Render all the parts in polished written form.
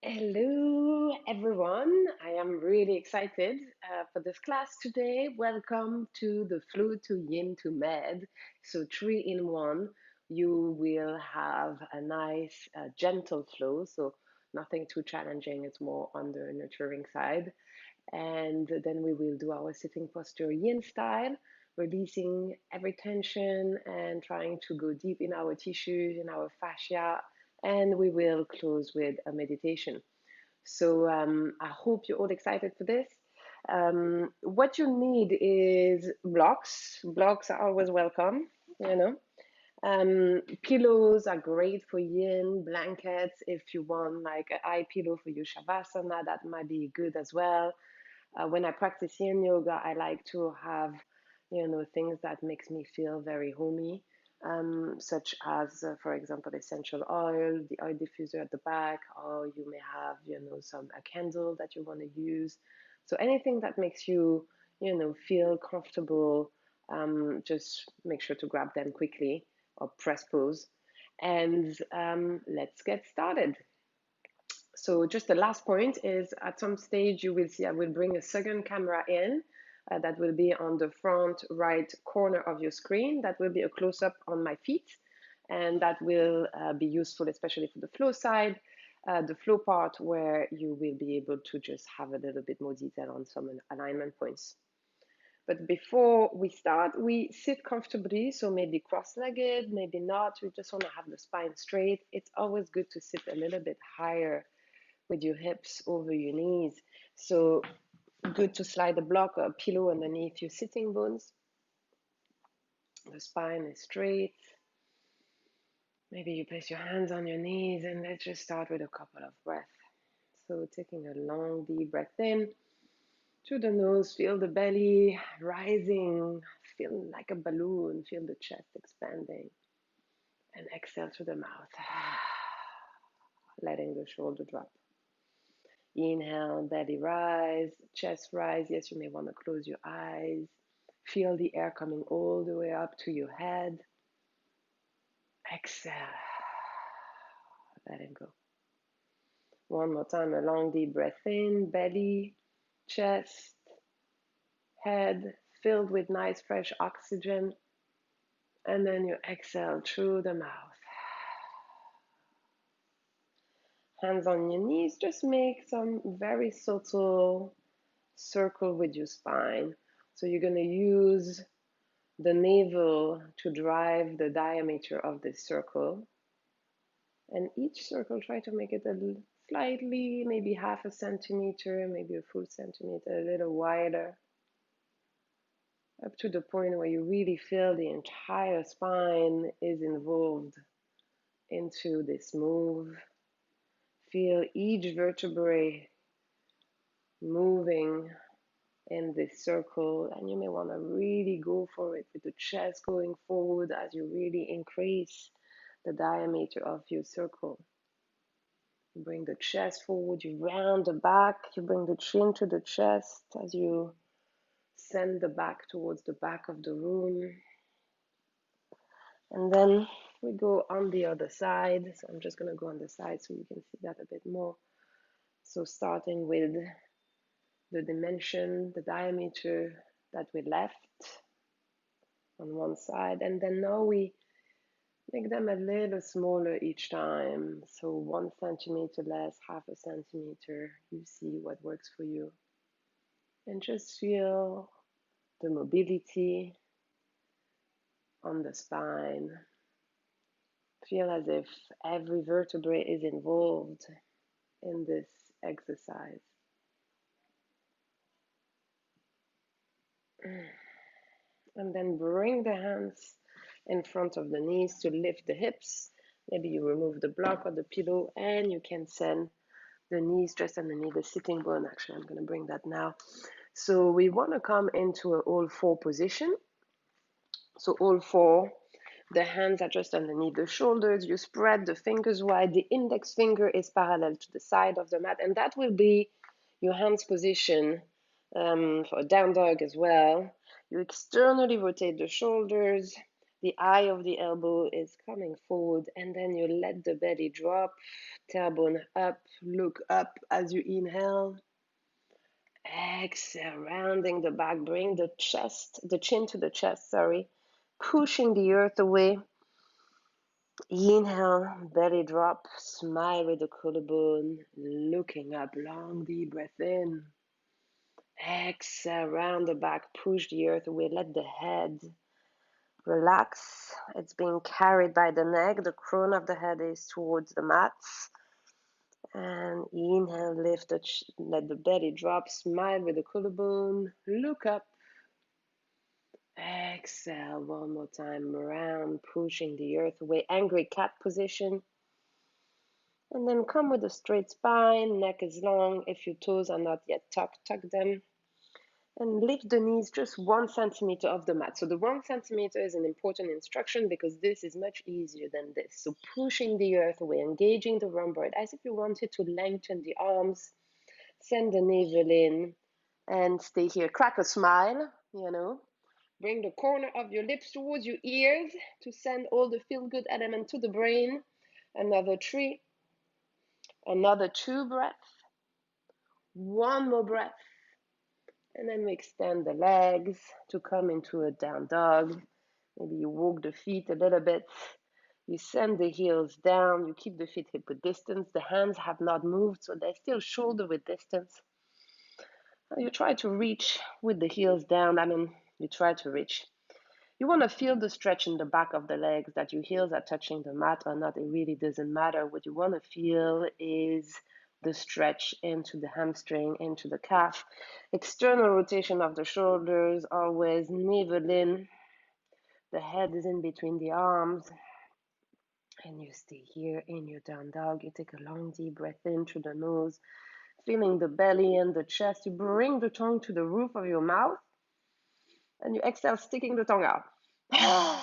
Hello, everyone. I am really excited for this class today. Welcome to the Flow to Yin to Med. So, three in one. You will have a nice, gentle flow. So, nothing too challenging. It's more on the nurturing side. And then we will do our sitting posture Yin style, releasing every tension and trying to go deep in our tissues, in our fascia. And we will close with a meditation. So I hope you're all excited for this. What you need is blocks. Blocks are always welcome, you know. Pillows are great for yin, blankets if you want like an eye pillow for your shavasana, that might be good as well. When I practice yin yoga, I like to have, things that makes me feel very homey, such as, for example, essential oil, the oil diffuser at the back, or you may have, a candle that you want to use. So anything that makes you, feel comfortable, just make sure to grab them quickly or press pause. And let's get started. So just the last point is at some stage you will see I will bring a second camera in that will be on the front right corner of your screen. That will be a close-up on my feet, and that will be useful especially for the flow side, the flow part where you will be able to just have a little bit more detail on some alignment points. But before we start, we sit comfortably, so maybe cross-legged, maybe not. We just want to have the spine straight. It's always good to sit a little bit higher with your hips over your knees. So good to slide a block or a pillow underneath your sitting bones. The spine is straight. Maybe you place your hands on your knees and let's just start with a couple of breaths. So taking a long deep breath in through the nose, feel the belly rising, feel like a balloon, feel the chest expanding. And exhale through the mouth, letting the shoulder drop. Inhale, belly rise, chest rise. Yes, you may want to close your eyes. Feel the air coming all the way up to your head. Exhale, letting go. One more time, a long deep breath in, belly, chest, head filled with nice fresh oxygen. And then you exhale through the mouth. Hands on your knees, just make some very subtle circle with your spine. So you're going to use the navel to drive the diameter of this circle. And each circle, try to make it a slightly, maybe half a centimeter, maybe a full centimeter, a little wider, up to the point where you really feel the entire spine is involved into this move. Feel each vertebrae moving in this circle, and you may want to really go for it with the chest going forward as you really increase the diameter of your circle. You bring the chest forward, you round the back, you bring the chin to the chest as you send the back towards the back of the room. And then we go on the other side. So I'm just going to go on the side so you can see that a bit more. So starting with the dimension, the diameter that we left on one side, and then now we make them a little smaller each time. So 1 centimeter less, half a centimeter. You see what works for you. And just feel the mobility on the spine. Feel as if every vertebrae is involved in this exercise. And then bring the hands in front of the knees to lift the hips. Maybe you remove the block or the pillow and you can send the knees just underneath the sitting bone. Actually, I'm going to bring that now. So we want to come into an all four position. So all four, the hands are just underneath the shoulders. You spread the fingers wide. The index finger is parallel to the side of the mat, and that will be your hands position for a down dog as well. You externally rotate the shoulders. The eye of the elbow is coming forward, and then you let the belly drop, tailbone up, look up as you inhale. Exhale, rounding the back, bring the chin to the chest, sorry, pushing the earth away. Inhale, belly drop, smile with the collarbone, looking up, long deep breath in. Exhale, round the back, push the earth away, let the head relax. It's being carried by the neck, the crown of the head is towards the mat. And inhale, lift, let the belly drop, smile with the collarbone, look up. Exhale, one more time, round, pushing the earth away, angry cat position. And then come with a straight spine, neck is long. If your toes are not yet tucked, tuck them. And lift the knees just 1 centimeter off the mat. So the 1 centimeter is an important instruction because this is much easier than this. So pushing the earth away, engaging the rhomboid as if you wanted to lengthen the arms. Send the navel in and stay here. Crack a smile, Bring the corner of your lips towards your ears to send all the feel-good element to the brain. Another 3. Another 2 breaths. One more breath. And then we extend the legs to come into a down dog. Maybe you walk the feet a little bit. You send the heels down. You keep the feet hip width distance. The hands have not moved, so they're still shoulder width distance. You try to reach with the heels down. You try to reach. You want to feel the stretch in the back of the legs, that your heels are touching the mat or not. It really doesn't matter. What you want to feel is the stretch into the hamstring, into the calf. External rotation of the shoulders, always navel in. The head is in between the arms. And you stay here in your down dog. You take a long deep breath in through the nose, feeling the belly and the chest. You bring the tongue to the roof of your mouth. And you exhale, sticking the tongue out. A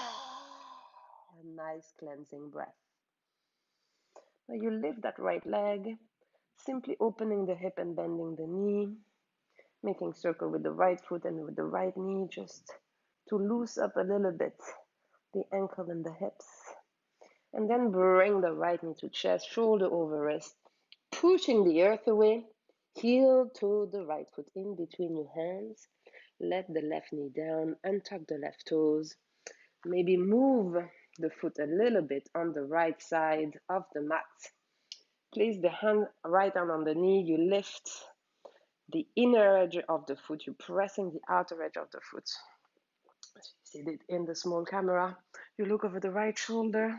nice cleansing breath. Now you lift that right leg, simply opening the hip and bending the knee, making circle with the right foot and with the right knee, just to loose up a little bit the ankle and the hips. And then bring the right knee to chest, shoulder over wrist, pushing the earth away, heel to the right foot in between your hands. Let the left knee down, untuck the left toes. Maybe move the foot a little bit on the right side of the mat. Place the right hand on the knee. You lift the inner edge of the foot. You're pressing the outer edge of the foot. As you see it in the small camera. You look over the right shoulder.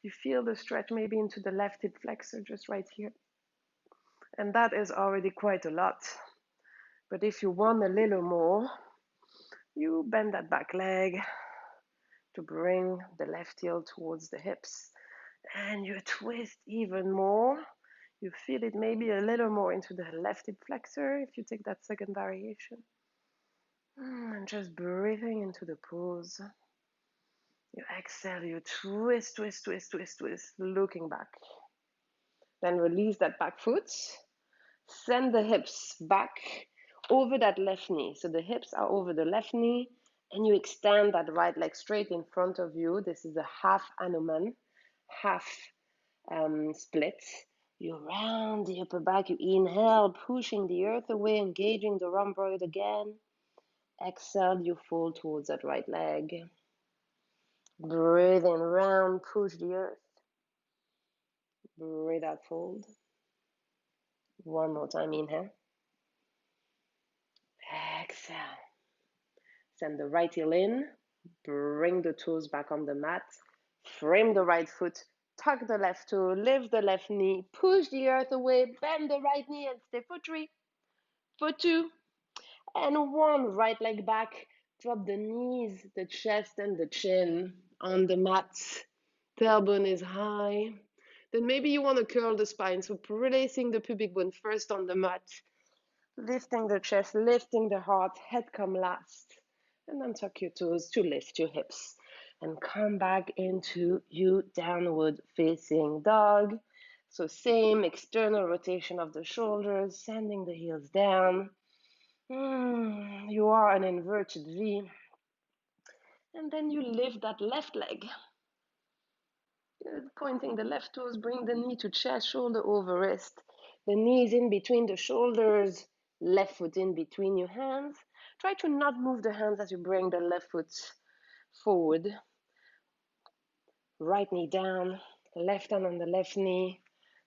You feel the stretch maybe into the left hip flexor, just right here. And that is already quite a lot. But if you want a little more, you bend that back leg to bring the left heel towards the hips. And you twist even more. You feel it maybe a little more into the left hip flexor if you take that second variation. And just breathing into the pose. You exhale, you twist, twist, twist, twist, twist, looking back. Then release that back foot. Send the hips back over that left knee. So the hips are over the left knee, and you extend that right leg straight in front of you. This is a half Hanuman, half split. You round the upper back. You inhale, pushing the earth away, engaging the rhomboid again. Exhale, you fall towards that right leg. Breathe in, round, push the earth. Breathe out, fold. One more time, inhale. Exhale. Send the right heel in. Bring the toes back on the mat. Frame the right foot. Tuck the left toe. Lift the left knee. Push the earth away. Bend the right knee and stay for 3, for 2, and 1. Right leg back. Drop the knees, the chest, and the chin on the mat. Tailbone is high. Then maybe you want to curl the spine. So placing the pubic bone first on the mat. Lifting the chest, lifting the heart. Head come last. And then tuck your toes to lift your hips. And come back into your downward facing dog. So same external rotation of the shoulders, sending the heels down. You are an inverted V. And then you lift that left leg. Good. Pointing the left toes, bring the knee to chest, shoulder over wrist. The knees in between the shoulders, left foot in between your hands. Try to not move the hands as you bring the left foot forward. Right knee down, left hand on the left knee.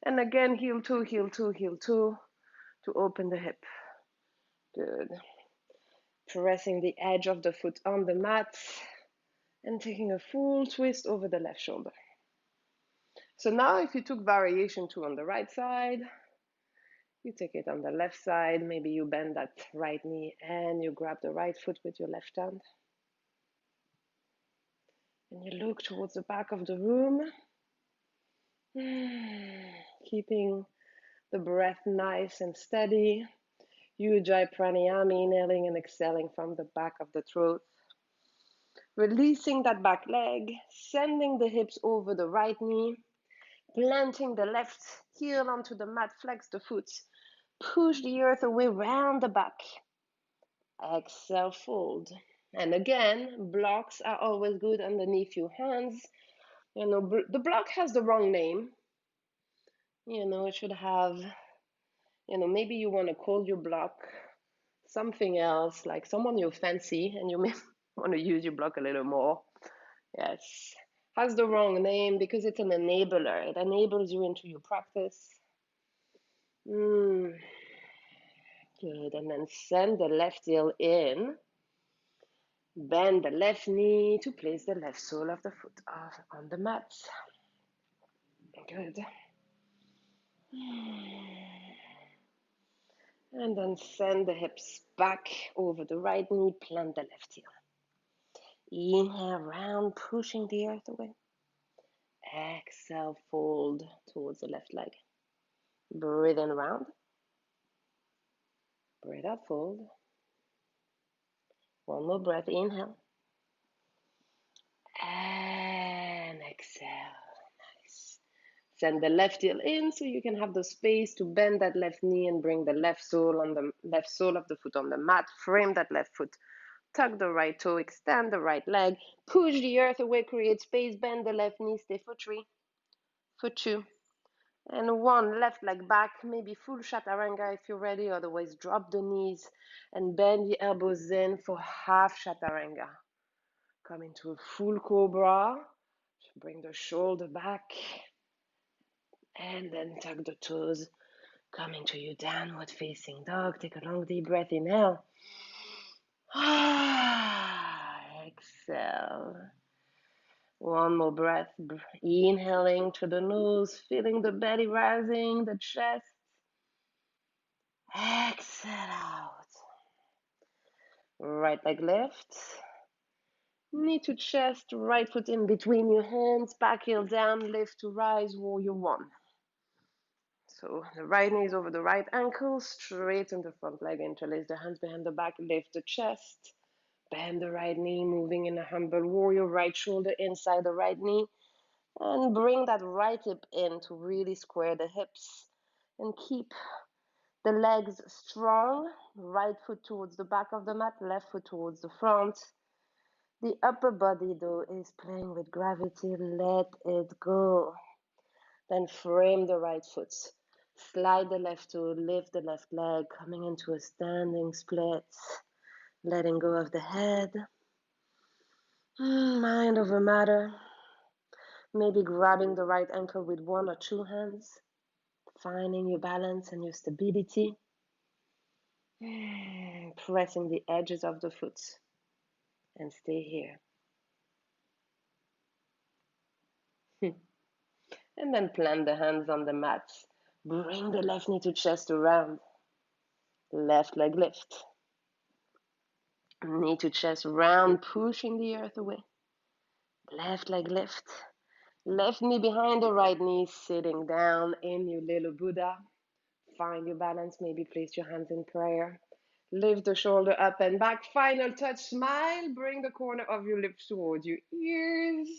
And again, heel two, heel two, heel two to open the hip. Good. Pressing the edge of the foot on the mat and taking a full twist over the left shoulder. So now if you took variation two on the right side, you take it on the left side. Maybe you bend that right knee and you grab the right foot with your left hand. And you look towards the back of the room, keeping the breath nice and steady. Ujjayi pranayama, inhaling and exhaling from the back of the throat. Releasing that back leg, sending the hips over the right knee, planting the left heel onto the mat, flex the foot, push the earth away round the back. Exhale, fold. And again, blocks are always good underneath your hands. The block has the wrong name. It should have, maybe you want to call your block something else, like someone you fancy, and you may want to use your block a little more. Yes. Has the wrong name because it's an enabler. It enables you into your practice. Good. And then send the left heel in. Bend the left knee to place the left sole of the foot on the mat. Good. And then send the hips back over the right knee, plant the left heel. Inhale, round, pushing the earth away. Exhale, fold towards the left leg. Breathe in round. Breathe out, fold. One more breath, inhale. And exhale. Nice. Send the left heel in so you can have the space to bend that left knee and bring the left sole of the foot on the mat. Frame that left foot. Tuck the right toe, extend the right leg. Push the earth away, create space. Bend the left knee, stay for 3, for 2, and 1. Left leg back, maybe full chaturanga if you're ready. Otherwise, drop the knees and bend the elbows in for half chaturanga. Come into a full cobra. Bring the shoulder back. And then tuck the toes. Come into your downward facing dog. Take a long deep breath. Inhale. Exhale. One more breath. Inhaling through the nose, feeling the belly rising, the chest. Exhale out. Right leg lift. Knee to chest, right foot in between your hands, back heel down, lift to rise, warrior 1. So the right knee is over the right ankle, straighten the front leg, interlace the hands behind the back, lift the chest, bend the right knee, moving in a humble warrior, right shoulder inside the right knee, and bring that right hip in to really square the hips, and keep the legs strong, right foot towards the back of the mat, left foot towards the front. The upper body, though, is playing with gravity. Let it go. Then frame the right foot. Slide the left toe, lift the left leg, coming into a standing split. Letting go of the head. Mind over matter. Maybe grabbing the right ankle with 1 or 2 hands. Finding your balance and your stability. Pressing the edges of the foot. And stay here. And then plant the hands on the mat. Bring the left knee to chest around. Left leg lift. Knee to chest round, pushing the earth away. Left leg lift. Left knee behind the right knee, sitting down in your little Buddha. Find your balance, maybe place your hands in prayer. Lift the shoulder up and back. Final touch, smile. Bring the corner of your lips towards your ears.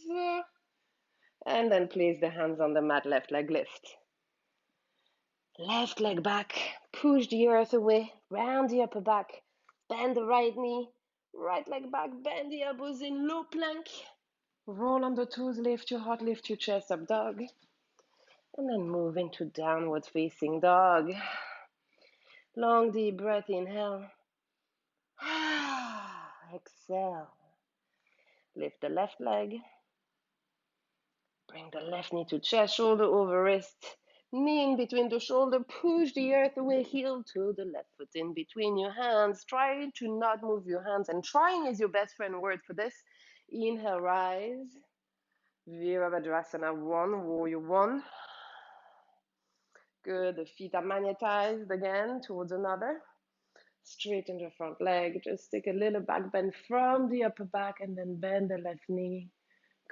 And then place the hands on the mat, left leg lift. Left leg back, push the earth away, round the upper back, bend the right knee, Right leg back, bend the elbows in, low plank. Roll on the toes, lift your heart, lift your chest up, dog. And then move into downward facing dog. Long deep breath, inhale. Exhale. Lift the left leg. Bring the left knee to chest, shoulder over wrist. Knee in between the shoulder, push the earth away, heel to the left foot in between your hands. Try to not move your hands, and trying is your best friend word for this. Inhale, rise. Virabhadrasana 1, warrior 1. Good, the feet are magnetized again towards another. Straighten the front leg, just take a little back bend from the upper back and then bend the left knee.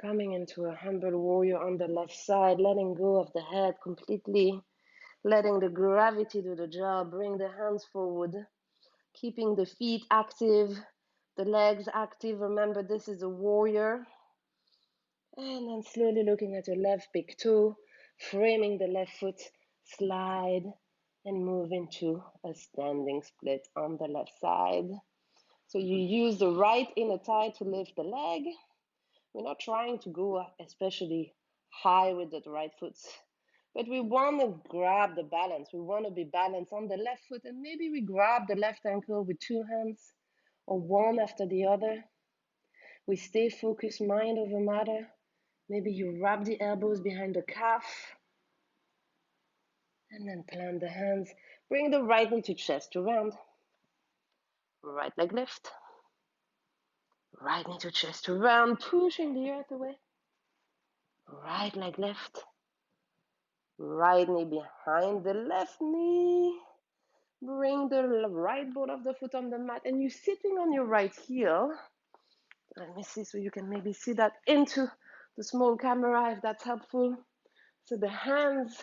Coming into a humble warrior on the left side, letting go of the head completely, letting the gravity do the job. Bring the hands forward, keeping the feet active, the legs active. Remember, this is a warrior. And then slowly looking at your left big toe, framing the left foot, slide and move into a standing split on the left side. So you use the right inner thigh to lift the leg. We're not trying to go especially high with the right foot, but we want to grab the balance. We want to be balanced on the left foot, and maybe we grab the left ankle with 2 hands or one after the other. We stay focused, mind over matter. Maybe you wrap the elbows behind the calf and then plant the hands. Bring the right knee to chest to round. Right leg lift. Right knee to chest to round, pushing the earth away. Right leg lift. Right knee behind the left knee. Bring the right ball of the foot on the mat, and you're sitting on your right heel. Let me see so you can maybe see that into the small camera if that's helpful. So the hands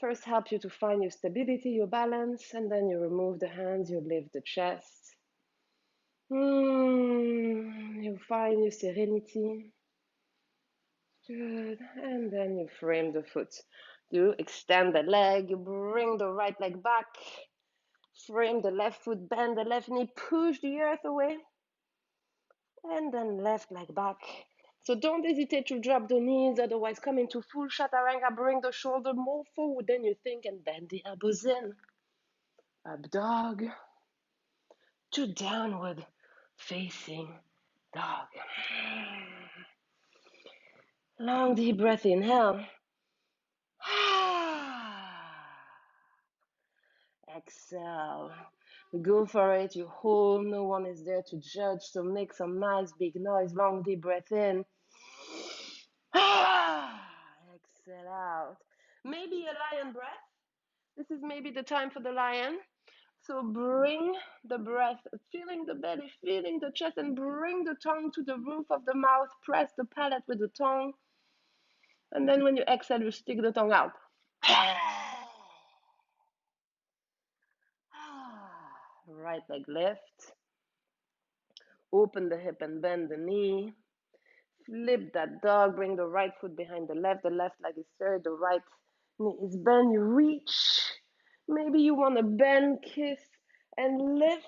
first help you to find your stability, your balance, and then you remove the hands, you lift the chest. You find your serenity. Good. And then you frame the foot. You extend the leg, you bring the right leg back, frame the left foot, bend the left knee, push the earth away, and then left leg back. So don't hesitate to drop the knees, otherwise come into full chaturanga, bring the shoulder more forward than you think, and bend the elbows in. Up dog to downward facing dog. Long deep breath, inhale. Exhale. Go for it. You hold. No one is there to judge. So make some nice big noise. Long deep breath in. Exhale out. Maybe a lion breath. This is maybe the time for the lion. So bring the breath, feeling the belly, feeling the chest, and bring the tongue to the roof of the mouth. Press the palate with the tongue. And then when you exhale, you stick the tongue out. Right leg lift. Open the hip and bend the knee. Flip that dog. Bring the right foot behind the left leg is straight, the right knee is bent. You reach. Maybe you want to bend, kiss, and lift.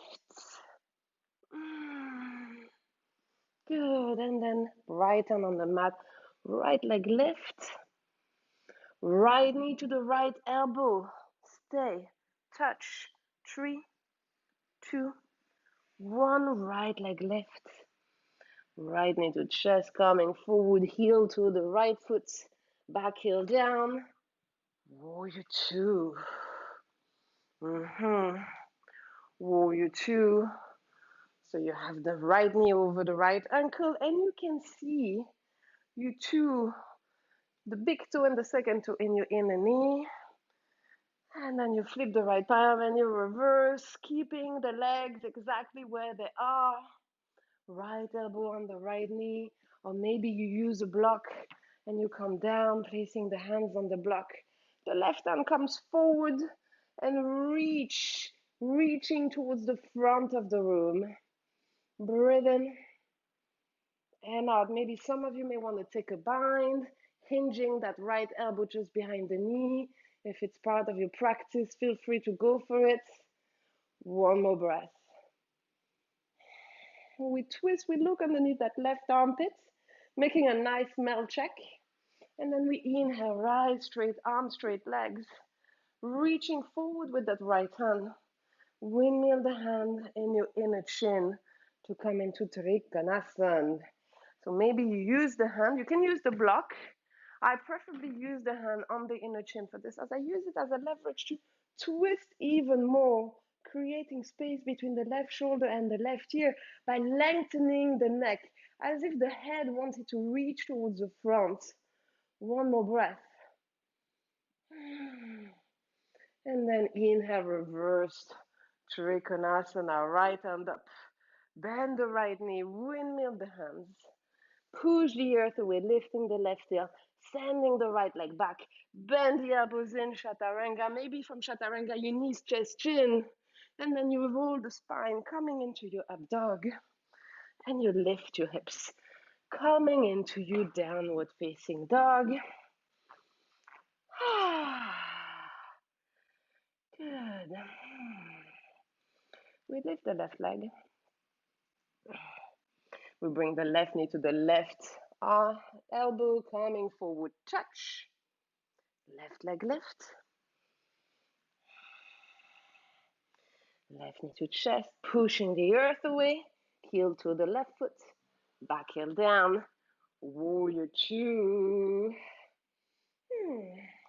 Good. And then right hand on the mat. Right leg lift. Right knee to the right elbow. Stay. Touch. 3, 2, 1. Right leg lift. Right knee to chest, coming forward, heel to the right foot, back heel down. Warrior 2. Warrior 2. So you have the right knee over the right ankle, and you can see you two, the big toe and the second toe in your inner knee. And then you flip the right palm and you reverse, keeping the legs exactly where they are. Right elbow on the right knee, or maybe you use a block and you come down, placing the hands on the block. The left hand comes forward and reaching towards the front of the room. Breathe in and out. Maybe some of you may want to take a bind, hinging that right elbow just behind the knee. If it's part of your practice, feel free to go for it. One more breath. We twist, we look underneath that left armpit, making a nice melt check. And then we inhale, rise straight arms, straight legs, reaching forward with that right hand. Windmill the hand in your inner chin to come into Trikonasana. So maybe you use the hand, you can use the block. I preferably use the hand on the inner chin for this, as I use it as a leverage to twist even more, creating space between the left shoulder and the left ear by lengthening the neck, as if the head wanted to reach towards the front. One more breath. And then inhale, reversed Trikonasana, right hand up. Bend the right knee, windmill the hands. Push the earth away, lifting the left heel, sending the right leg back. Bend the elbows in, Chaturanga. Maybe from Chaturanga, your knees, chest, chin. And then you roll the spine, coming into your up dog. And you lift your hips, coming into your downward facing dog. Good. We lift the left leg. We bring the left knee to the left elbow, coming forward, touch. Left leg lift. Left knee to chest, pushing the earth away. Heel to the left foot. Back heel down. Warrior two.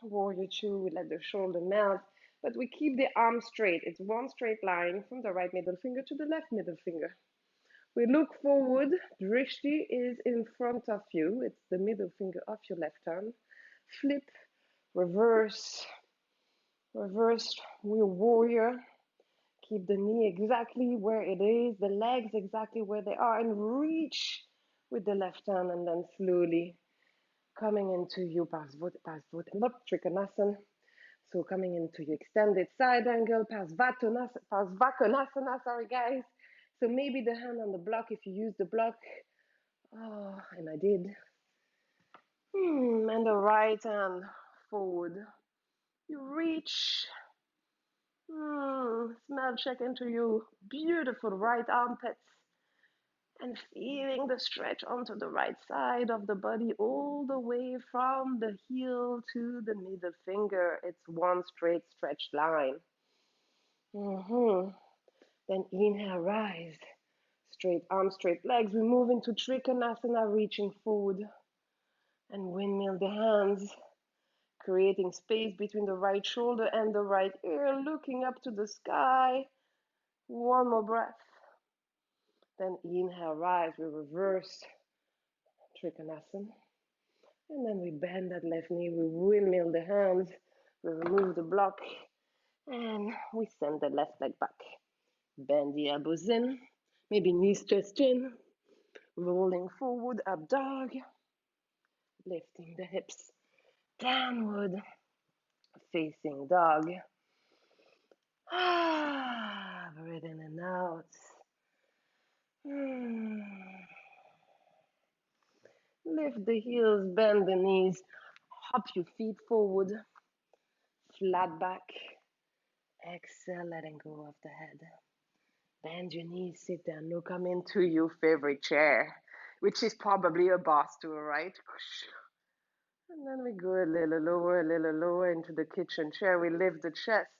Warrior two, we let the shoulder melt, but we keep the arm straight. It's one straight line from the right middle finger to the left middle finger. We look forward. Drishti is in front of you. It's the middle finger of your left hand. Flip, reverse, reverse. We're warrior. Keep the knee exactly where it is, the legs exactly where they are, and reach with the left hand, and then slowly coming into your Trikonasana. So coming into your extended side angle, Pasvakonasana, sorry guys. So maybe the hand on the block if you use the block. Oh, and I did. And the right hand forward. You reach. Smell check into your beautiful right armpits. And feeling the stretch onto the right side of the body all the way from the heel to the middle finger. It's one straight stretched line. Then inhale, rise. Straight arms, straight legs. We move into Trikonasana, reaching forward. And windmill the hands, creating space between the right shoulder and the right ear, looking up to the sky. One more breath. Then inhale, rise. We reverse Trikonasana. And then we bend that left knee. We windmill the hands. We remove the block. And we send the left leg back. Bend the elbows in. Maybe knees, chest, chin. Rolling forward, up dog. Lifting the hips. Downward facing dog. Breathe in and out. Lift the heels, bend the knees, hop your feet forward, flat back. Exhale, letting go of the head. Bend your knees, sit down, look, come into your favorite chair, which is probably a bar stool, right? And then we go a little lower into the kitchen chair. We lift the chest,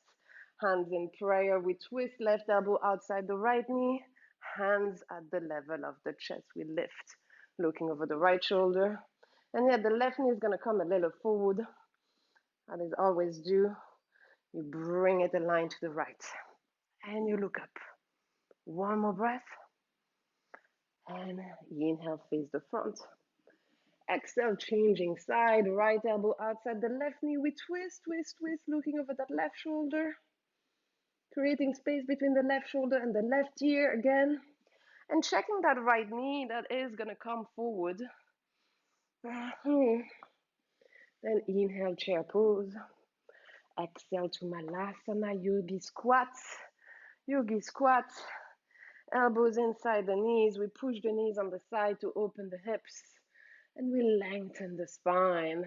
hands in prayer. We twist left elbow outside the right knee, hands at the level of the chest. We lift, looking over the right shoulder. And yeah, the left knee is going to come a little forward, as it always do. You bring it aligned to the right. And you look up. One more breath. And inhale, face the front. Exhale, changing side, right elbow outside the left knee. We twist, twist, twist, looking over that left shoulder. Creating space between the left shoulder and the left ear again. And checking that right knee that is going to come forward. Then inhale, chair pose. Exhale to Malasana, Yogi squats. Yogi squats. Elbows inside the knees. We push the knees on the side to open the hips. And we lengthen the spine.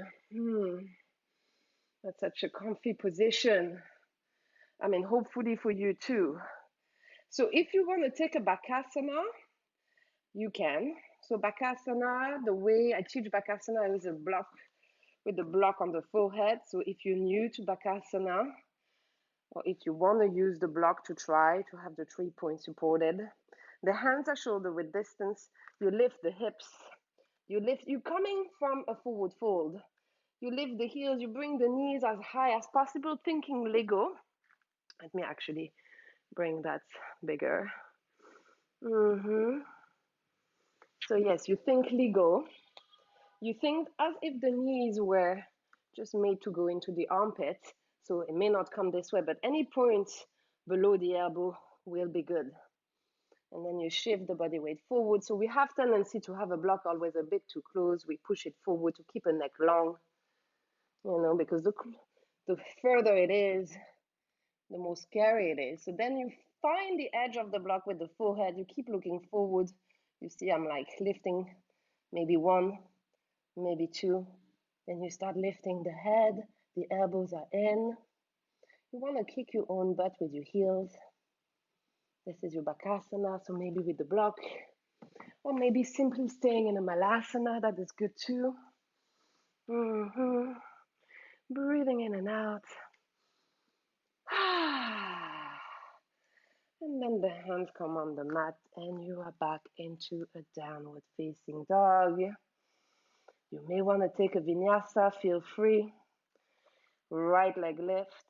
That's such a comfy position. I mean, hopefully for you too. So if you want to take a Bakasana, You can. So Bakasana, the way I teach Bakasana is a block with the block on the forehead. So if you're new to Bakasana, or if you want to use the block to try to have the 3 points supported, the hands are shoulder width distance. You lift the hips. You're coming from a forward fold. You lift the heels, you bring the knees as high as possible, thinking Lego. Let me actually bring that bigger. So yes, you think Lego. You think as if the knees were just made to go into the armpit, so it may not come this way, but any point below the elbow will be good. And then you shift the body weight forward. So we have tendency to have a block always a bit too close. We push it forward to keep a neck long, because the further it is, the more scary it is. So then you find the edge of the block with the forehead. You keep looking forward. You see I'm like lifting maybe one, maybe two. Then you start lifting the head. The elbows are in. You want to kick your own butt with your heels. This is your Bakasana, so maybe with the block. Or maybe simply staying in a Malasana, that is good too. Breathing in and out. And then the hands come on the mat and you are back into a downward facing dog. You may want to take a vinyasa, feel free. Right leg lift.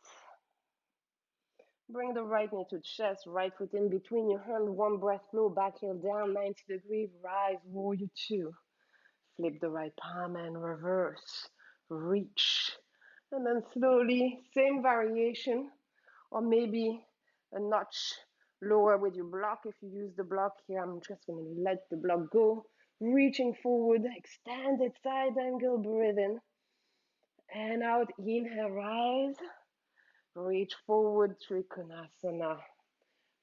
Bring the right knee to chest, right foot in between your hands. One breath, flow, back heel down, 90 degrees, rise, warrior two. Flip the right palm and reverse. Reach. And then slowly, same variation, or maybe a notch lower with your block. If you use the block here, I'm just going to let the block go. Reaching forward, extended side angle, breathe in. And out, inhale, rise. Reach forward, Trikonasana.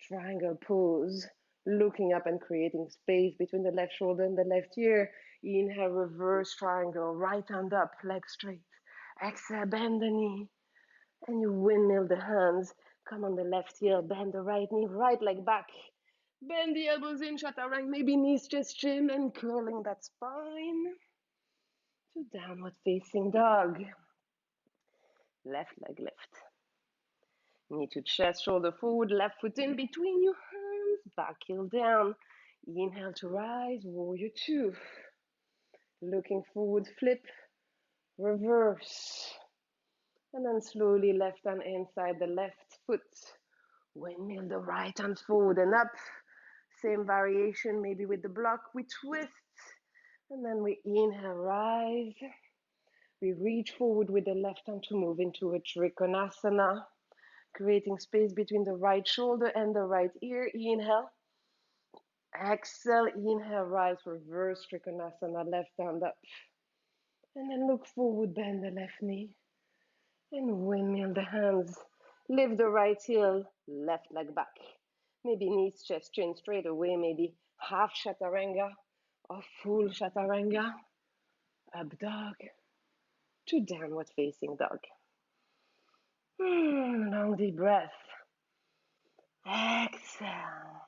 Triangle pose. Looking up and creating space between the left shoulder and the left ear. Inhale, reverse triangle. Right hand up, leg straight. Exhale, bend the knee. And you windmill the hands. Come on the left heel, bend the right knee, right leg back. Bend the elbows in, chaturanga, maybe knees just chin and curling that spine to downward facing dog. Left leg lift. Knee to chest, shoulder forward, left foot in between your hands, back heel down. Inhale to rise, warrior two. Looking forward, flip, reverse. And then slowly left hand inside the left foot. Windmill the right hand forward and up. Same variation, maybe with the block. We twist. And then we inhale, rise. We reach forward with the left hand to move into a Trikonasana, creating space between the right shoulder and the right ear. Inhale. Exhale, inhale, rise, reverse Trikonasana, left hand up. And then look forward, bend the left knee. And windmill the hands. Lift the right heel, left leg back. Maybe knees, chest, chin straight away. Maybe half chaturanga or full chaturanga. Up dog to downward facing dog. Long deep breath. Exhale.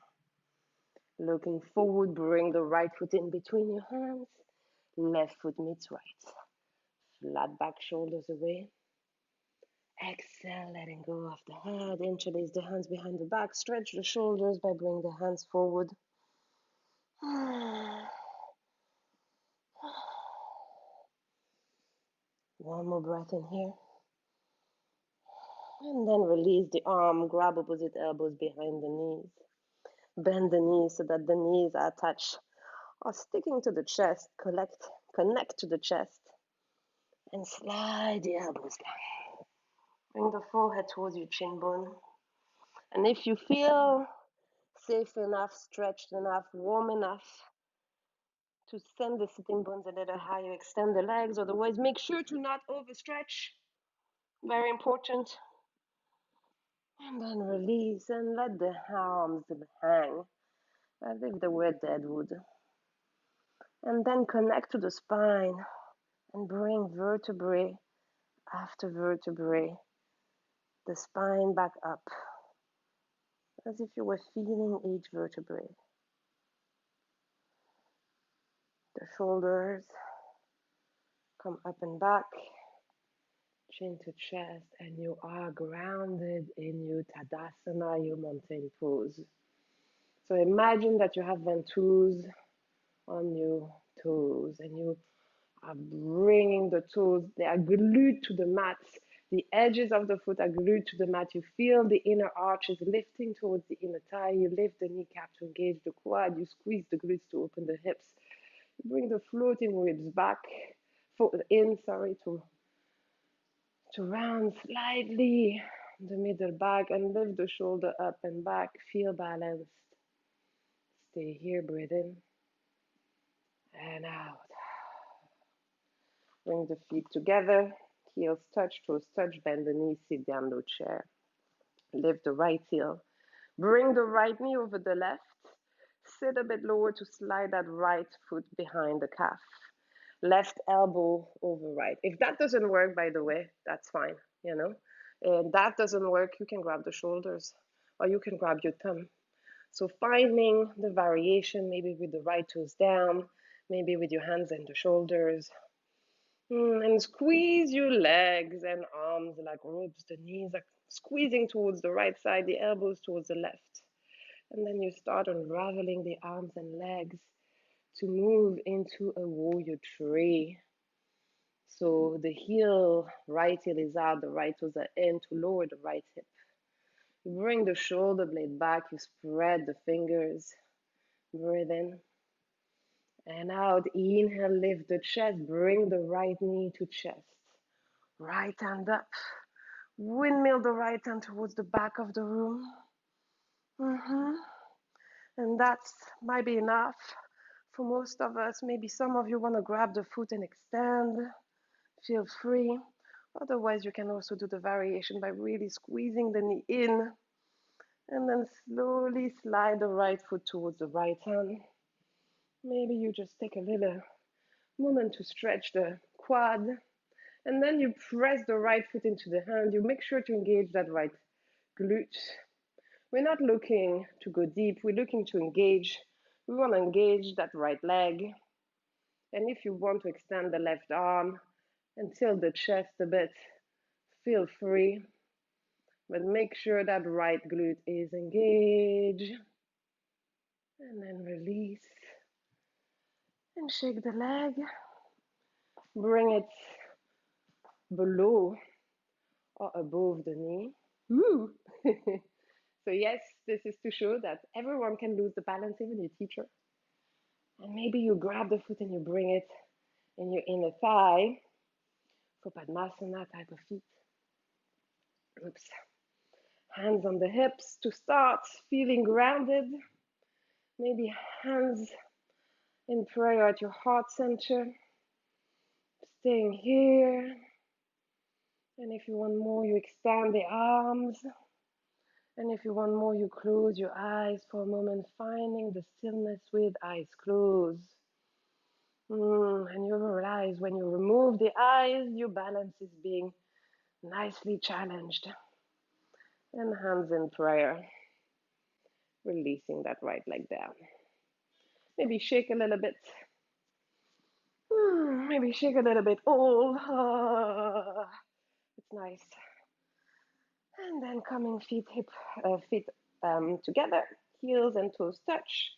Looking forward, bring the right foot in between your hands. Left foot meets right. Flat back, shoulders away. Exhale, letting go of the head. Interlace the hands behind the back. Stretch the shoulders by bringing the hands forward. One more breath in here. And then release the arm. Grab opposite elbows behind the knees. Bend the knees so that the knees are attached or sticking to the chest. Connect to the chest. And slide the elbows down. Bring the forehead towards your chin bone. And if you feel safe enough, stretched enough, warm enough to send the sitting bones a little higher, extend the legs. Otherwise, make sure to not overstretch. Very important. And then release and let the arms hang as if they were dead wood. And then connect to the spine and bring vertebrae after vertebrae, the spine back up, as if you were feeling each vertebrae. The shoulders come up and back, chin to chest, and you are grounded in your Tadasana, your mountain pose. So imagine that you have ventures on your toes and you are bringing the toes, they are glued to the mat. The edges of the foot are glued to the mat. You feel the inner arches lifting towards the inner thigh. You lift the kneecap to engage the quad. You squeeze the glutes to open the hips. You bring the floating ribs back, foot in, sorry, to round slightly the middle back and lift the shoulder up and back. Feel balanced. Stay here, breathe in and out. Bring the feet together, heels touch, toes touch, bend the knees, sit down, low chair. Lift the right heel. Bring the right knee over the left. Sit a bit lower to slide that right foot behind the calf. Left elbow over right. If that doesn't work, by the way, that's fine, you know. And that doesn't work, you can grab the shoulders or you can grab your thumb. So finding the variation, maybe with the right toes down, maybe with your hands and the shoulders. And squeeze your legs and arms like ropes. The knees are squeezing towards the right side, the elbows towards the left. And then you start unraveling the arms and legs to move into a warrior tree. So the heel, right heel is out, the right toes are in to lower the right hip. You bring the shoulder blade back, you spread the fingers, breathe in and out. Inhale, lift the chest, bring the right knee to chest. Right hand up, windmill the right hand towards the back of the room. And that's might be enough for most of us. Maybe some of you want to grab the foot and extend. Feel free. Otherwise, you can also do the variation by really squeezing the knee in and then slowly slide the right foot towards the right hand. Maybe you just take a little moment to stretch the quad and then you press the right foot into the hand. You make sure to engage that right glute. We're not looking to go deep. We're looking to engage. We want to engage that right leg. And if you want to extend the left arm and tilt the chest a bit, feel free. But make sure that right glute is engaged. And then release. And shake the leg. Bring it below or above the knee. Woo! So yes, this is to show that everyone can lose the balance, even your teacher. And maybe you grab the foot and you bring it in your inner thigh for Padmasana type of feet. Oops. Hands on the hips to start, feeling grounded. Maybe hands in prayer at your heart center. Staying here. And if you want more, you extend the arms. And if you want more, you close your eyes for a moment, finding the stillness with eyes closed. And you realize when you remove the eyes, your balance is being nicely challenged. And hands in prayer, releasing that right leg down. Maybe shake a little bit. Maybe shake a little bit. It's nice. And then coming feet together, heels and toes touch.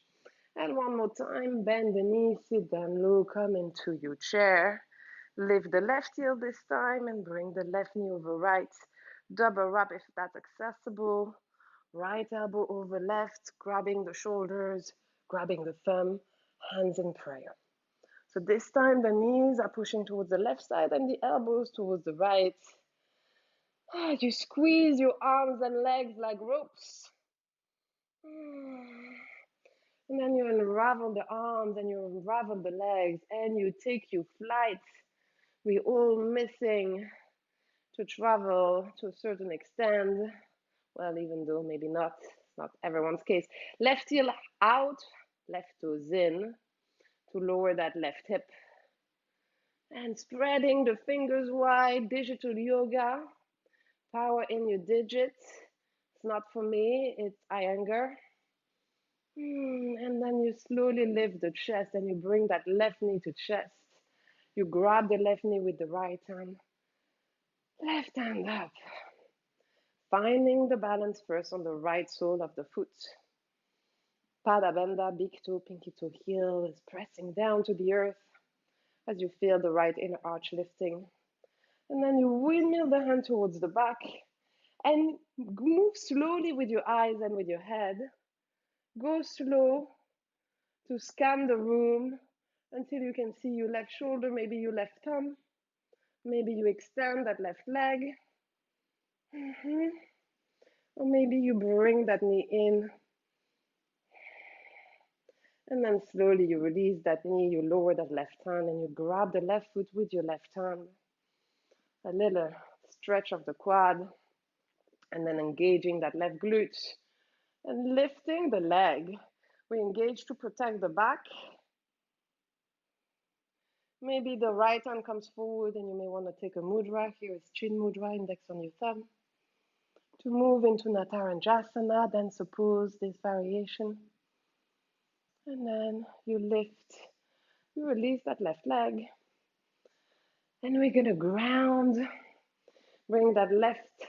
And one more time, bend the knees, sit down low, come into your chair. Lift the left heel this time and bring the left knee over right. Double wrap if that's accessible. Right elbow over left, grabbing the shoulders, grabbing the thumb, hands in prayer. So this time the knees are pushing towards the left side and the elbows towards the right. You squeeze your arms and legs like ropes. And then you unravel the arms and you unravel the legs and you take your flight. We're all missing to travel to a certain extent. Well, even though maybe not, it's not everyone's case. Left heel out, left toes in to lower that left hip. And spreading the fingers wide, digital yoga. Power in your digits. It's not for me, it's Iyengar. And then you slowly lift the chest and you bring that left knee to chest. You grab the left knee with the right hand, left hand up, finding the balance first on the right sole of the foot. Pada benda, big toe, pinky toe heel is pressing down to the earth as you feel the right inner arch lifting. And then you windmill the hand towards the back and move slowly with your eyes and with your head. Go slow to scan the room until you can see your left shoulder, maybe your left thumb. Maybe you extend that left leg. Or maybe you bring that knee in. And then slowly you release that knee, you lower that left hand, and you grab the left foot with your left hand. A little stretch of the quad, and then engaging that left glute and lifting the leg. We engage to protect the back. Maybe the right hand comes forward and you may want to take a mudra. Here is chin mudra, index on your thumb. To move into Nataranjasana, then suppose this variation. And then you lift, you release that left leg. And we're going to ground, bring that left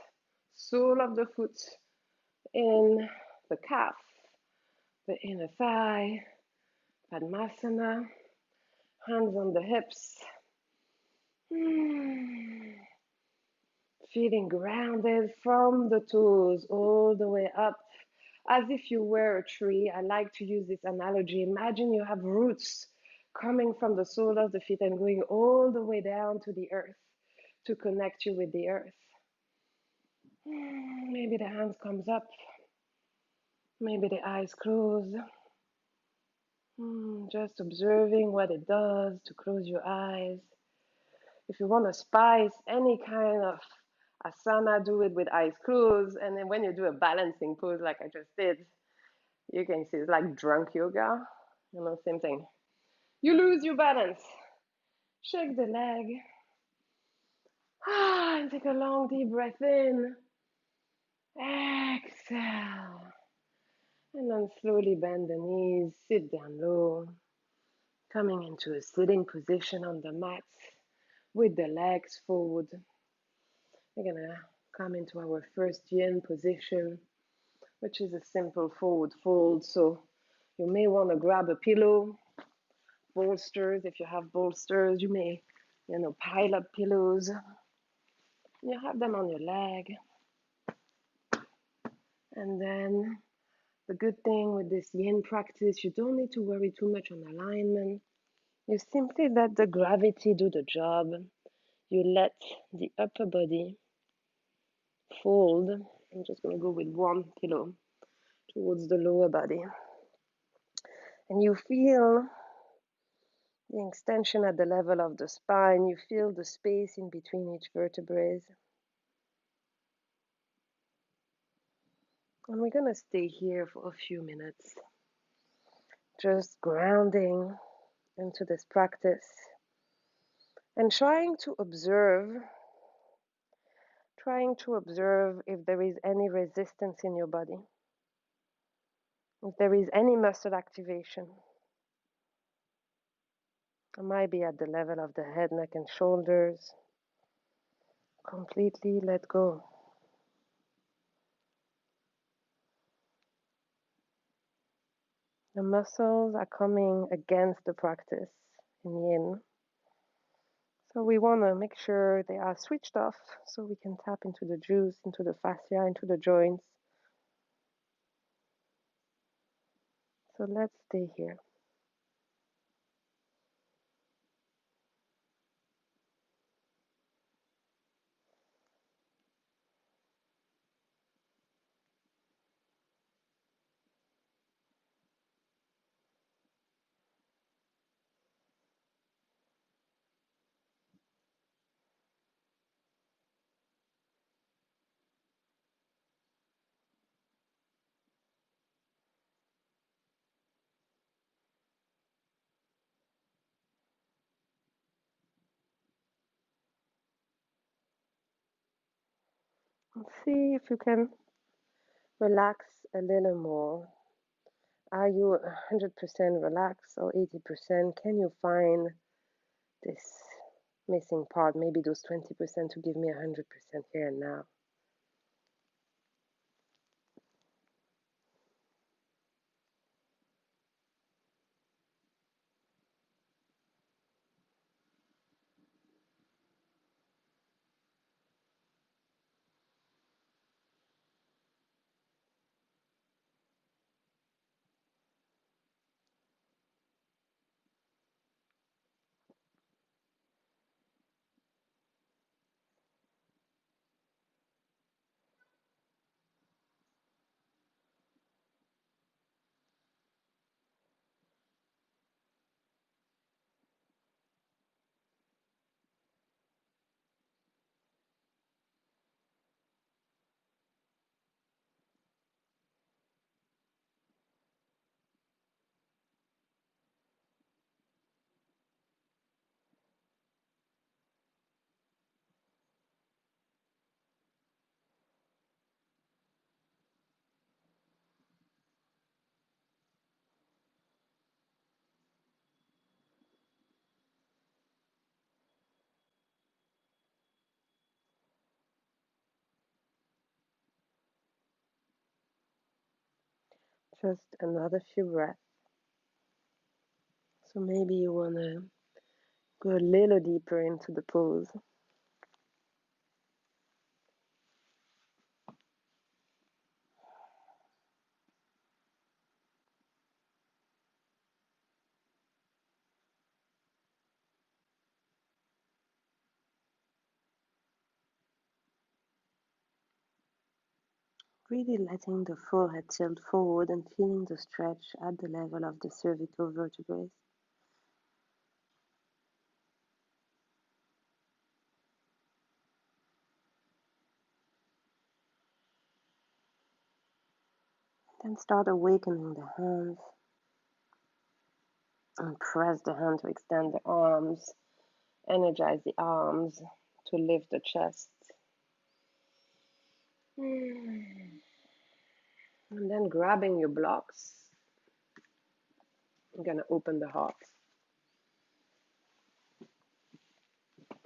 sole of the foot in the calf, the inner thigh, Padmasana, hands on the hips. Feeling grounded from the toes all the way up, as if you were a tree. I like to use this analogy. Imagine you have roots coming from the sole of the feet and going all the way down to the earth to connect you with the earth. Maybe the hands comes up. Maybe the eyes close. Just observing what it does to close your eyes. If you want to spice any kind of asana, do it with eyes closed. And then when you do a balancing pose like I just did, you can see it's like drunk yoga. Same thing. You lose your balance. Shake the leg. And take a long deep breath in. Exhale. And then slowly bend the knees, sit down low. Coming into a sitting position on the mat with the legs forward. We're gonna come into our first yin position, which is a simple forward fold. So you may want to grab a pillow, bolsters. If you have bolsters, you may, pile up pillows. You have them on your leg. And then the good thing with this yin practice, you don't need to worry too much on alignment. You simply let the gravity do the job. You let the upper body fold. I'm just going to go with one pillow towards the lower body. And you feel the extension at the level of the spine. You feel the space in between each vertebrae. And we're going to stay here for a few minutes, just grounding into this practice and trying to observe if there is any resistance in your body, if there is any muscle activation. It might be at the level of the head, neck, and shoulders. Completely let go. The muscles are coming against the practice in yin. So we want to make sure they are switched off so we can tap into the juice, into the fascia, into the joints. So let's stay here. And see if you can relax a little more Are you 100% relaxed or 80%? Can you find this missing part, maybe those 20% to give me 100% here and now? Just another few breaths. So maybe you want to go a little deeper into the pose. Really letting the forehead tilt forward and feeling the stretch at the level of the cervical vertebrae. Then start awakening the hands and press the hand to extend the arms, energize the arms to lift the chest. And then grabbing your blocks, I'm gonna open the heart.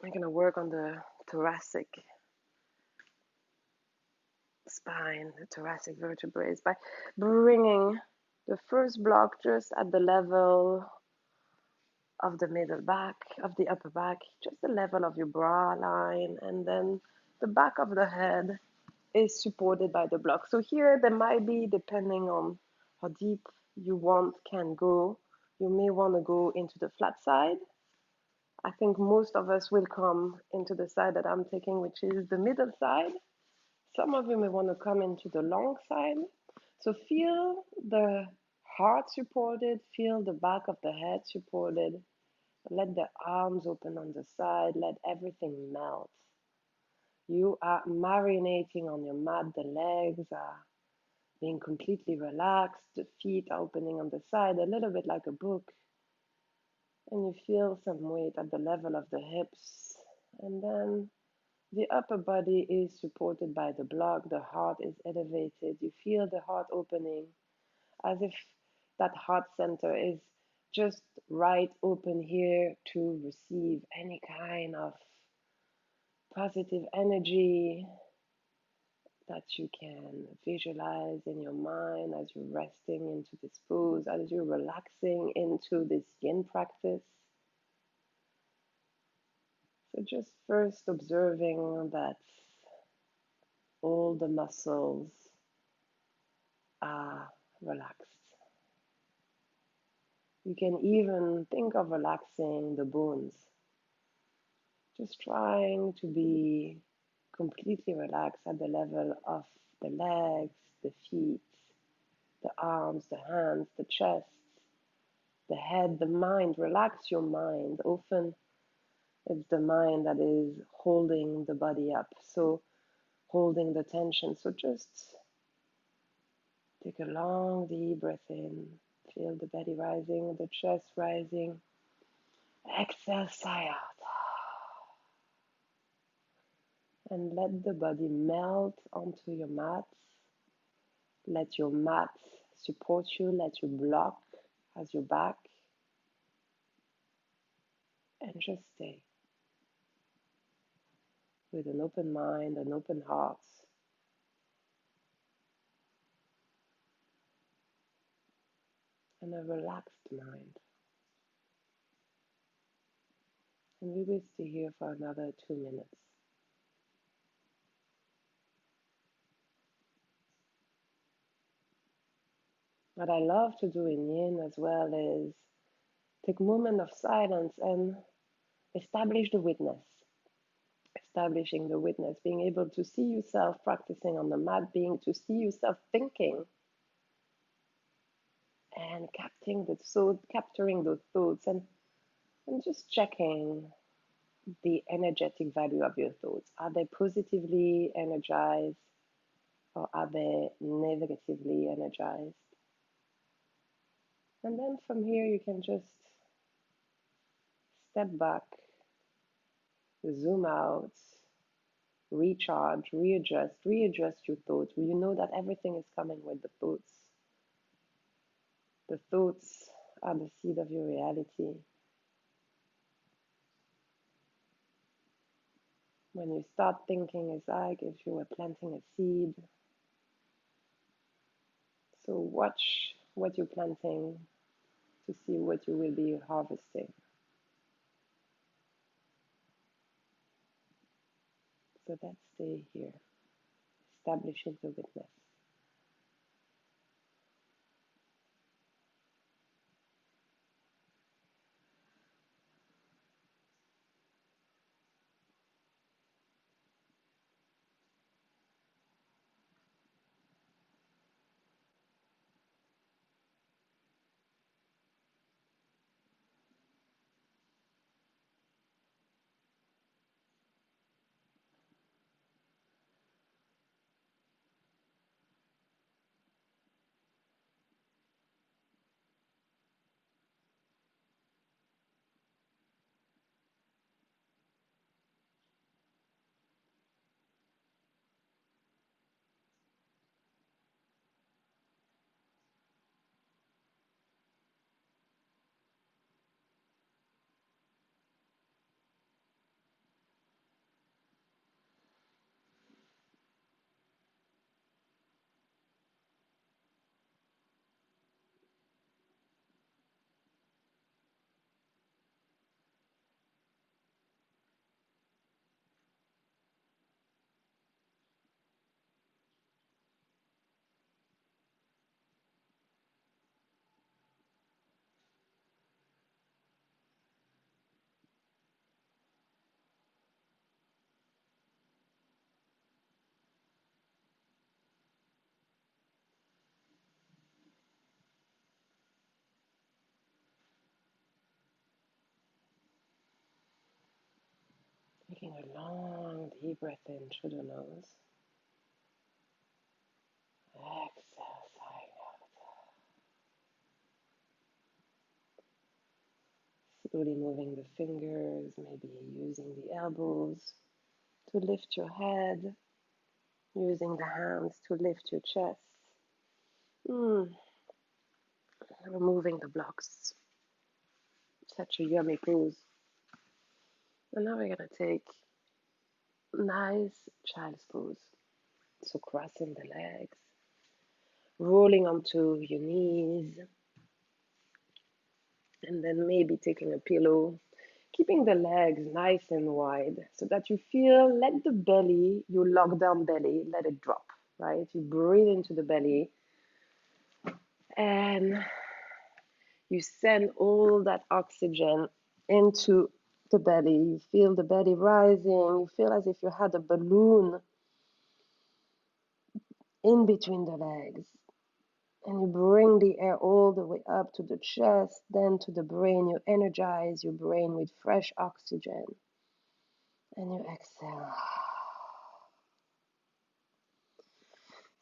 I'm gonna work on the thoracic spine, the thoracic vertebrae, by bringing the first block just at the level of the middle back, of the upper back, just the level of your bra line, and then the back of the head is supported by the block. So here there might be, depending on how deep you want can go, you may want to go into the flat side. I think most of us will come into the side that I'm taking, which is the middle side. Some of you may want to come into the long side. So feel the heart supported, feel the back of the head supported. Let the arms open on the side, let everything melt. You are marinating on your mat, the legs are being completely relaxed, the feet are opening on the side, a little bit like a book. And you feel some weight at the level of the hips. And then the upper body is supported by the block, the heart is elevated. You feel the heart opening as if that heart center is just right open here to receive any kind of positive energy that you can visualize in your mind as you're resting into this pose, as you're relaxing into this yin practice. So just first observing that all the muscles are relaxed. You can even think of relaxing the bones. Just trying to be completely relaxed at the level of the legs, the feet, the arms, the hands, the chest, the head, the mind. Relax your mind. Often it's the mind that is holding the body up, so holding the tension. So just take a long, deep breath in. Feel the belly rising, the chest rising. Exhale, sigh out. And let the body melt onto your mat. Let your mat support you, let you block, has your back, and just stay with an open mind, an open heart, and a relaxed mind. And we will stay here for another 2 minutes. What I love to do in Yin as well is take a moment of silence and establish the witness. Establishing the witness, being able to see yourself practicing on the mat, being to see yourself thinking and capturing those thoughts and just checking the energetic value of your thoughts. Are they positively energized or are they negatively energized? And then from here, you can just step back, zoom out, recharge, readjust your thoughts. You know that everything is coming with the thoughts. The thoughts are the seed of your reality. When you start thinking, it's like if you were planting a seed. So watch what you're planting to see what you will be harvesting. So let's stay here, establishing the witness. Taking a long, deep breath in through the nose. Exhale, sigh out. Slowly moving the fingers, maybe using the elbows to lift your head, using the hands to lift your chest. Removing the blocks. Such a yummy pose. And now we're going to take nice child's pose. So crossing the legs, rolling onto your knees, and then maybe taking a pillow, keeping the legs nice and wide so that you feel, let the belly, your lockdown belly, let it drop, right? You breathe into the belly and you send all that oxygen into the belly. You feel the belly rising. You feel as if you had a balloon in between the legs. And you bring the air all the way up to the chest, then to the brain. You energize your brain with fresh oxygen. And you exhale.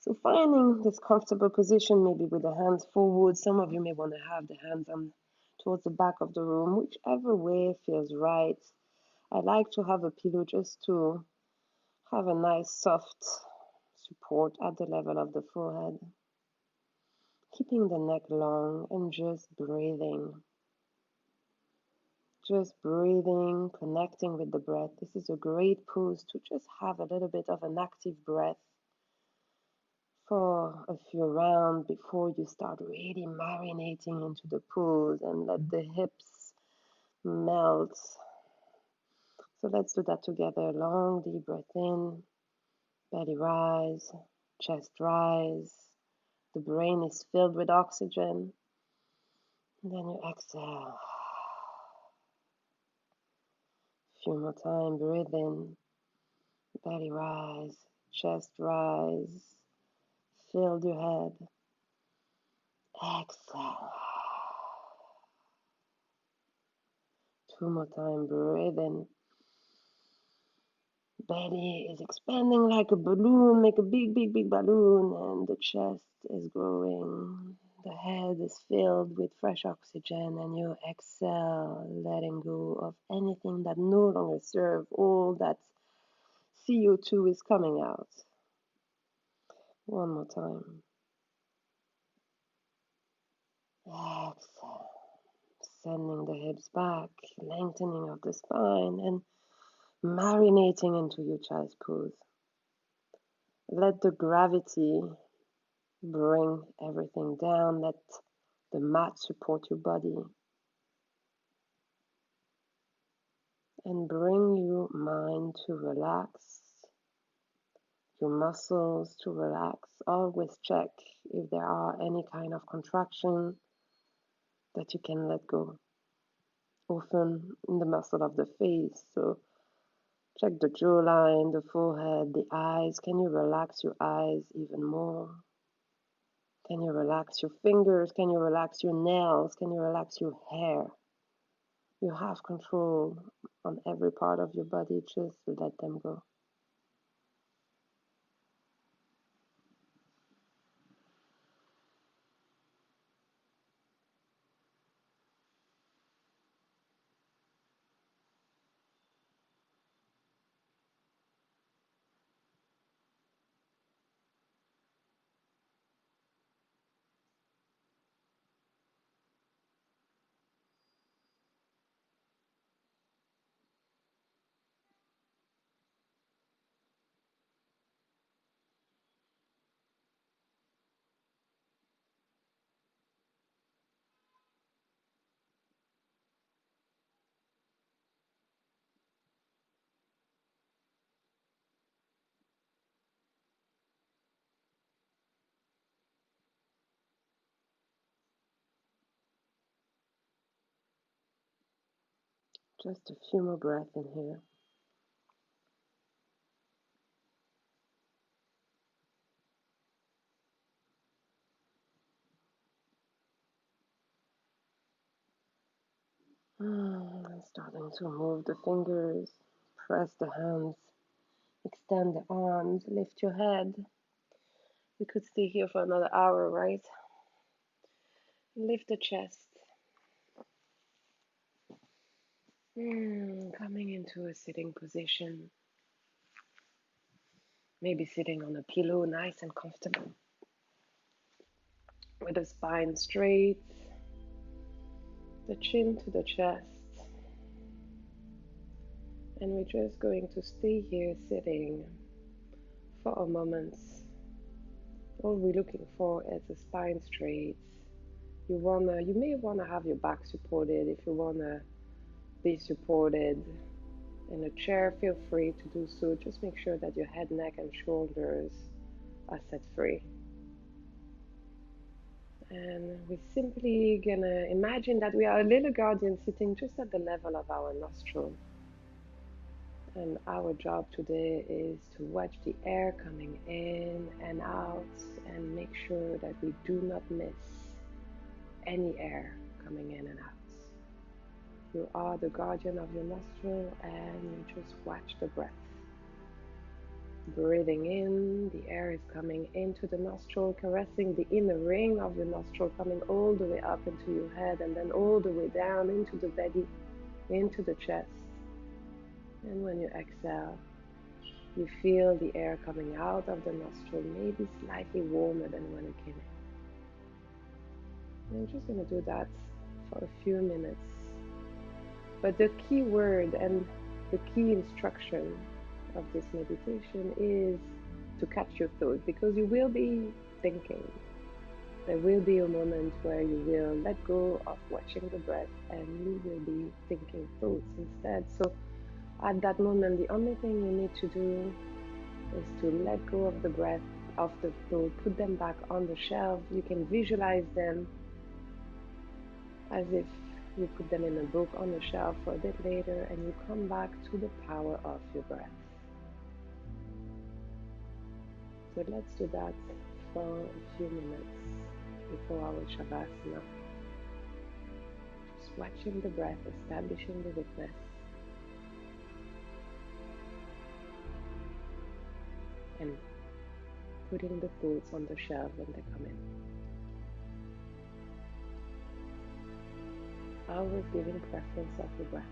So finding this comfortable position, maybe with the hands forward. Some of you may want to have the hands on towards the back of the room, whichever way feels right. I like to have a pillow just to have a nice soft support at the level of the forehead. Keeping the neck long and just breathing. Just breathing, connecting with the breath. This is a great pose to just have a little bit of an active breath for a few rounds before you start really marinating into the pose and let the hips melt. So let's do that together. Long deep breath in, belly rise, chest rise. The brain is filled with oxygen. And then you exhale. A few more time, breathe in, belly rise, chest rise. Fill your head. Exhale. Two more time, breathe in. Belly is expanding like a balloon, make a big, big, big balloon, and the chest is growing. The head is filled with fresh oxygen, and you exhale, letting go of anything that no longer serves. All that CO2 is coming out. One more time. Exhale, sending the hips back, lengthening of the spine, and marinating into your child's pose. Let the gravity bring everything down. Let the mat support your body. And bring your mind to relax, your muscles to relax. Always check if there are any kind of contraction that you can let go. Often in the muscle of the face. So check the jawline, the forehead, the eyes. Can you relax your eyes even more? Can you relax your fingers? Can you relax your nails? Can you relax your hair? You have control on every part of your body. Just let them go. Just a few more breaths in here. Starting to move the fingers, press the hands, extend the arms, lift your head. We could stay here for another hour, right? Lift the chest. Coming into a sitting position. Maybe sitting on a pillow, nice and comfortable. With the spine straight, the chin to the chest. And we're just going to stay here sitting for a moment. All we're looking for is the spine straight. You may wanna have your back supported. If you wanna be supported in a chair, feel free to do so. Just make sure that your head, neck, and shoulders are set free. And we're simply gonna imagine that we are a little guardian sitting just at the level of our nostril. And our job today is to watch the air coming in and out and make sure that we do not miss any air coming in and out. You are the guardian of your nostril and you just watch the breath. Breathing in, the air is coming into the nostril, caressing the inner ring of your nostril, coming all the way up into your head and then all the way down into the belly, into the chest. And when you exhale, you feel the air coming out of the nostril, maybe slightly warmer than when it came in. I'm just going to do that for a few minutes. But the key word and the key instruction of this meditation is to catch your thought, because you will be thinking. There will be a moment where you will let go of watching the breath and you will be thinking thoughts instead. So at that moment, the only thing you need to do is to let go of the breath, of the thought, put them back on the shelf. You can visualize them as if you put them in a book on the shelf for a bit later, and you come back to the power of your breath. So let's do that for a few minutes before our Shavasana. Just watching the breath, establishing the witness, and putting the thoughts on the shelf when they come in. Always giving preference of the breath.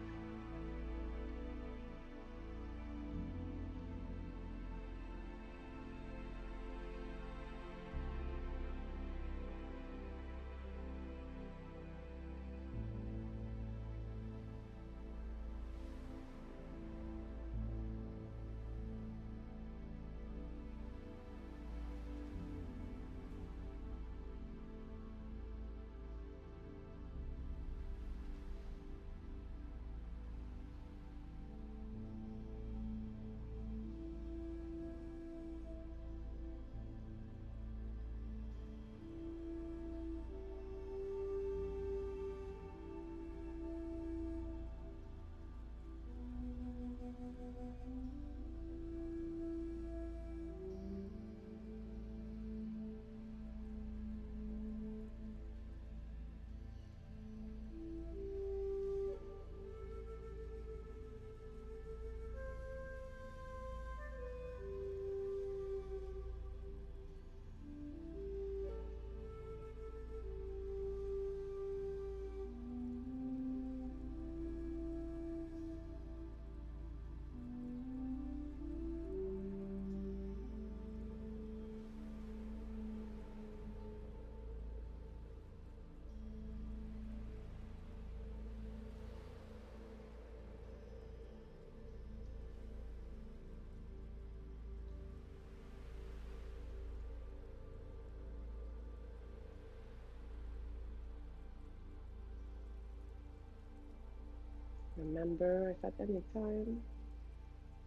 Remember, if at any time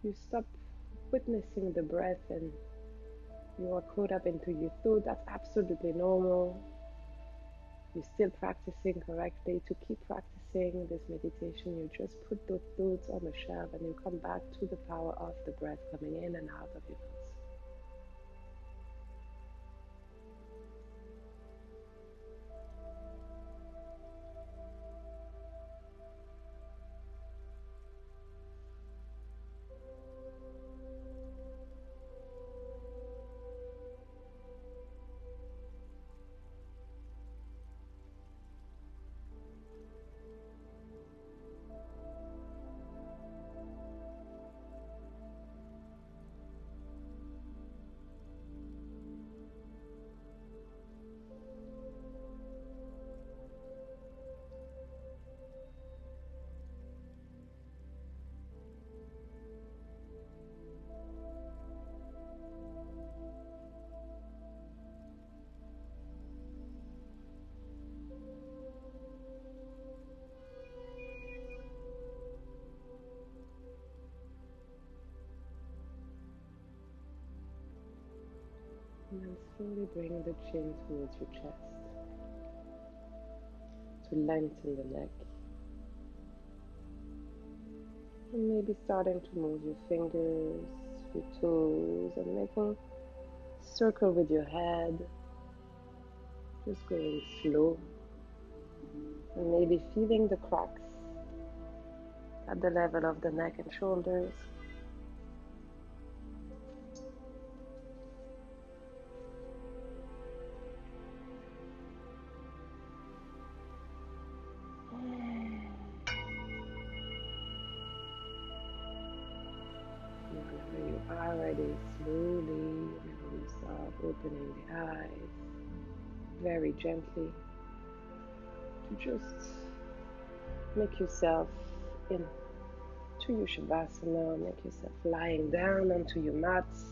you stop witnessing the breath and you are caught up into your thought, that's absolutely normal. You're still practicing correctly. To keep practicing this meditation, you just put those thoughts on the shelf and you come back to the power of the breath coming in and out of your nose. And then slowly bring the chin towards your chest to lengthen the neck. And maybe starting to move your fingers, your toes, and making a circle with your head. Just going slow. And maybe feeling the cracks at the level of the neck and shoulders. Whenever you are ready, slowly, whenever you start opening the eyes, very gently, to just make yourself into your Shavasana, make yourself lying down onto your mats.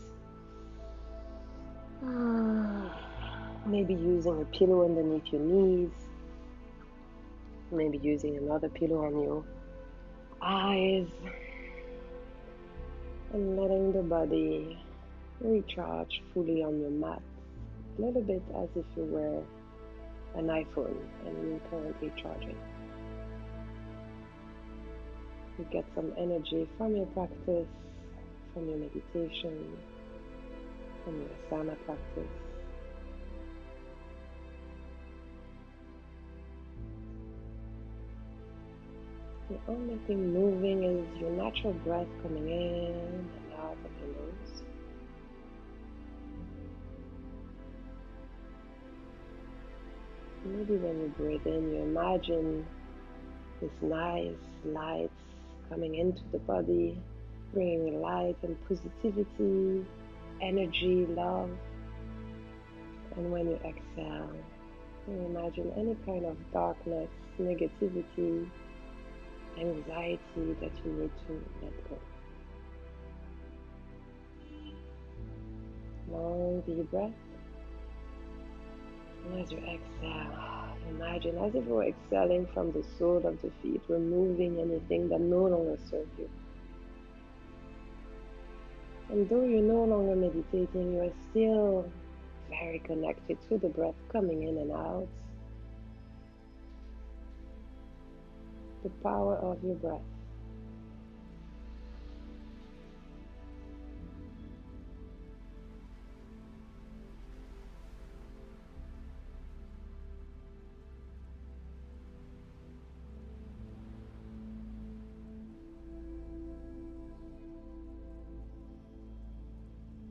Maybe using a pillow underneath your knees, maybe using another pillow on your eyes, and letting the body recharge fully on your mat, a little bit as if you were an iPhone and currently charging. You get some energy from your practice, from your meditation, from your asana practice. The only thing moving is your natural breath coming in and out of your nose. Maybe when you breathe in, you imagine this nice light coming into the body, bringing light and positivity, energy, love. And when you exhale, you imagine any kind of darkness, negativity, anxiety that you need to let go. Long deep breath. And as you exhale, imagine as if you were exhaling from the sole of the feet, removing anything that no longer serves you. And though you're no longer meditating, you are still very connected to the breath coming in and out. The power of your breath.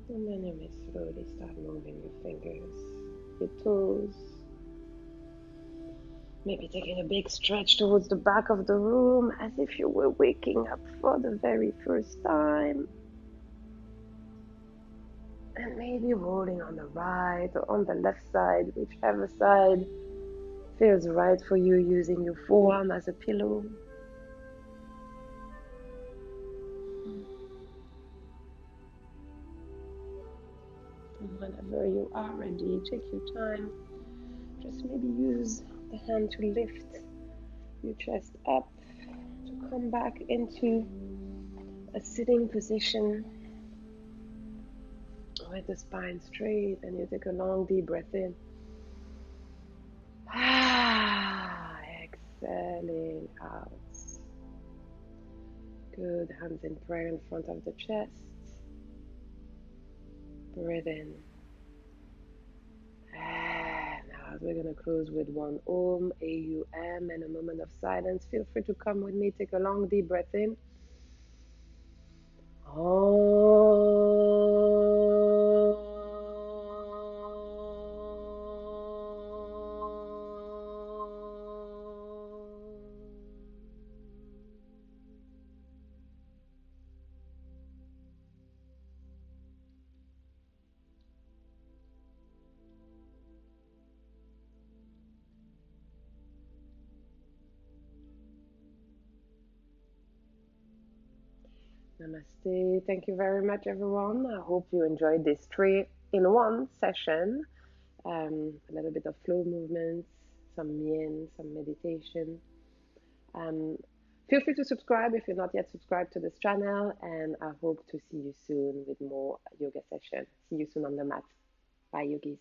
And then you may slowly start moving your fingers, your toes. Maybe taking a big stretch towards the back of the room as if you were waking up for the very first time. And maybe rolling on the right or on the left side, whichever side feels right for you, using your forearm as a pillow. And whenever you are ready, take your time. Just maybe use the hand to lift your chest up, to come back into a sitting position with the spine straight, and you take a long deep breath in. Exhaling out. Good. Hands in prayer in front of the chest. Breathe in. And out. We're going to close with one Om, A-U-M, and a moment of silence. Feel free to come with me. Take a long deep breath in. Namaste. Thank you very much, everyone. I hope you enjoyed this 3-in-1 session. A little bit of flow movements, some yin, some meditation. Um, Feel free to subscribe if you're not yet subscribed to this channel, and I hope to see you soon with more yoga sessions. See you soon on the mat. Bye, yogis.